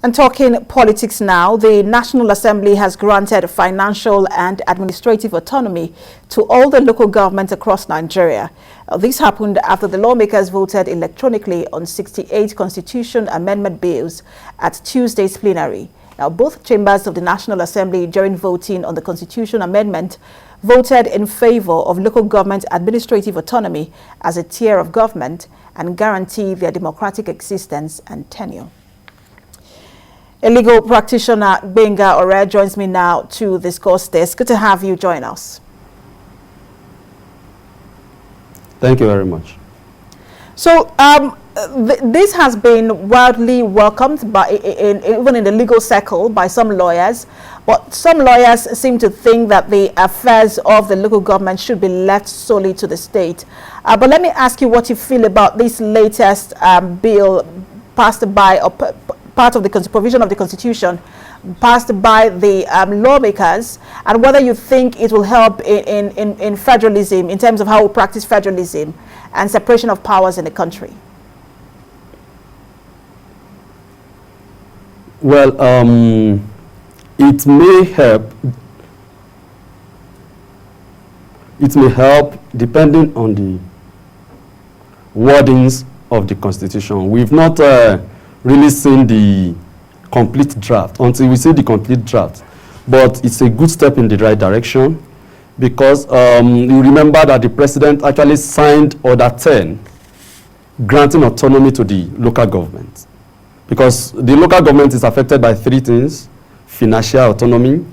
And talking politics now, the National Assembly has granted financial and administrative autonomy to all the local governments across Nigeria. This happened after the lawmakers voted electronically on 68 constitution amendment bills at Tuesday's plenary. Now, both chambers of the National Assembly, during voting on the constitution amendment, voted in favor of local government administrative autonomy as a tier of government and guarantee their democratic existence and tenure. A legal practitioner, Benga Ore, joins me now to discuss this. Good to have you join us. Thank you very much. So, this has been widely welcomed by, even in the legal circle, by some lawyers. But some lawyers seem to think that the affairs of the local government should be left solely to the state. But let me ask you what you feel about this latest bill passed by, or part of the provision of the Constitution passed by the lawmakers, and whether you think it will help in federalism, in terms of how we practice federalism and separation of powers in the country. Well, it may help. It may help depending on the wordings of the Constitution. We've not really seen the complete draft until we see the complete draft, but it's a good step in the right direction, because you remember that the president actually signed Order 10 granting autonomy to the local government, because the local government is affected by three things: financial autonomy,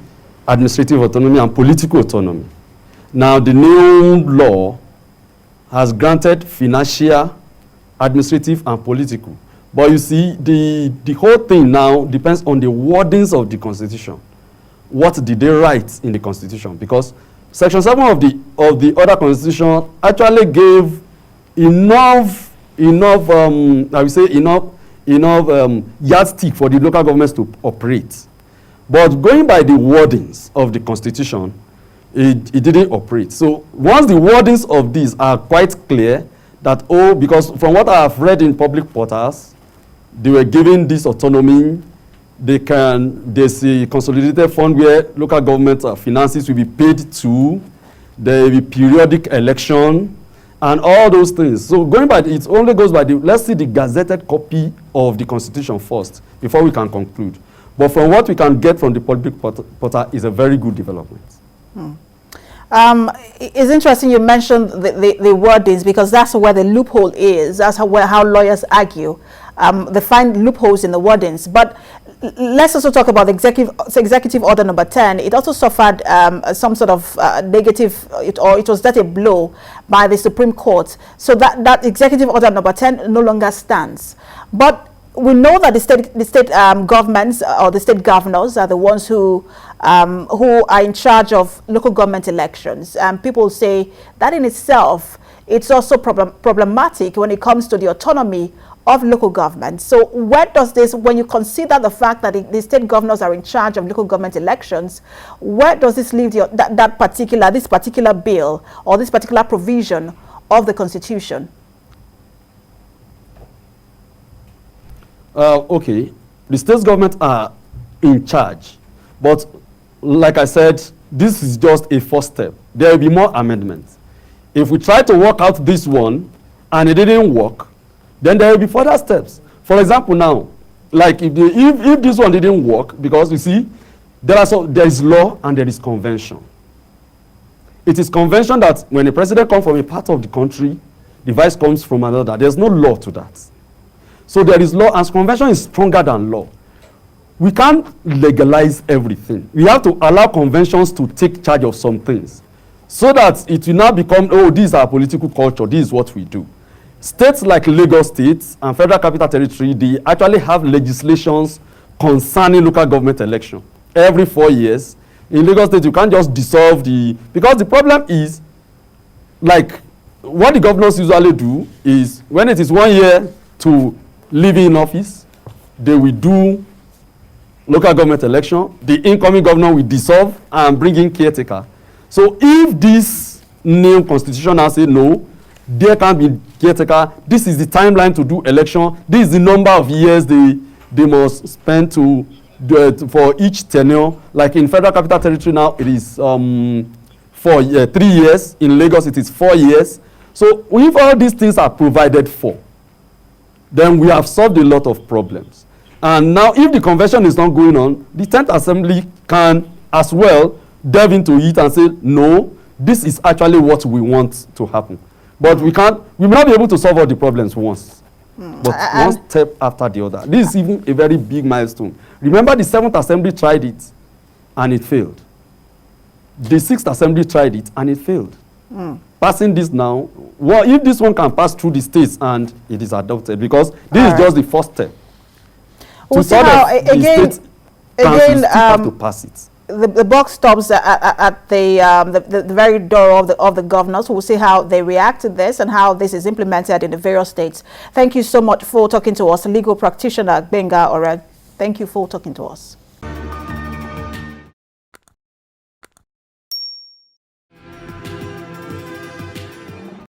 administrative autonomy, and political autonomy. Now, the new law has granted financial, administrative, and political. But you see, the whole thing now depends on the wordings of the Constitution. What did they write in the Constitution? Because Section 7 of the other Constitution actually gave enough yardstick for the local governments to operate. But going by the wordings of the Constitution, it didn't operate. So once the wordings of these are quite clear, that, because from what I have read in public portals, they were given this autonomy. There's a consolidated fund where local government finances will be paid to. There will be periodic election and all those things. So going by, it only goes by let's see the gazetted copy of the Constitution first before we can conclude. But from what we can get from the public portal is a very good development. It's interesting you mentioned the wordings, because that's where the loophole is. That's how lawyers argue. They find loopholes in the wordings. But let's also talk about the executive order number 10. It also suffered some sort of negative, it was that a blow by the Supreme Court. So that executive order number 10 no longer stands. But we know that the state governments or the state governors are the ones who are in charge of local government elections. People say that in itself, it's also problematic when it comes to the autonomy of local government. So where does this, when you consider the fact that the state governors are in charge of local government elections, where does this leave this particular bill or this particular provision of the Constitution? Okay, the state government are in charge, but like I said, this is just a first step. There will be more amendments. If we try to work out this one and it didn't work, then there will be further steps. For example, now, like if this one didn't work, because you see, there is law and there is convention. It is convention that when a president comes from a part of the country, the vice comes from another. There's no law to that. So there is law, and convention is stronger than law. We can't legalize everything. We have to allow conventions to take charge of some things, so that it will not become, this is our political culture, this is what we do. States like Lagos State and Federal Capital Territory, they actually have legislations concerning local government election. Every 4 years, in Lagos State, you can't just dissolve because the problem is, like, what the governors usually do is, when it is 1 year to leave in office, they will do local government election. The incoming governor will dissolve and bring in caretaker. So if this new constitution now say no, there can't be caretaker, this is the timeline to do election, this is the number of years the they must spend to do it for each tenure. Like in Federal Capital Territory now, it is 3 years. In Lagos, it is 4 years. So if all these things are provided for, then we have solved a lot of problems. And now if the convention is not going on, the 10th Assembly can as well delve into it and say, no, this is actually what we want to happen. But we may not be able to solve all the problems once. But one step after the other. This is even a very big milestone. Remember, the 7th Assembly tried it and it failed. The 6th Assembly tried it and it failed. Passing this now, well, if this one can pass through the states and it is adopted, because this is just the first step. We'll see how, again, have to pass it. The buck stops at the very door of the governors. We'll see how they react to this and how this is implemented in the various states. Thank you so much for talking to us, legal practitioner Gbenga Ore. Thank you for talking to us.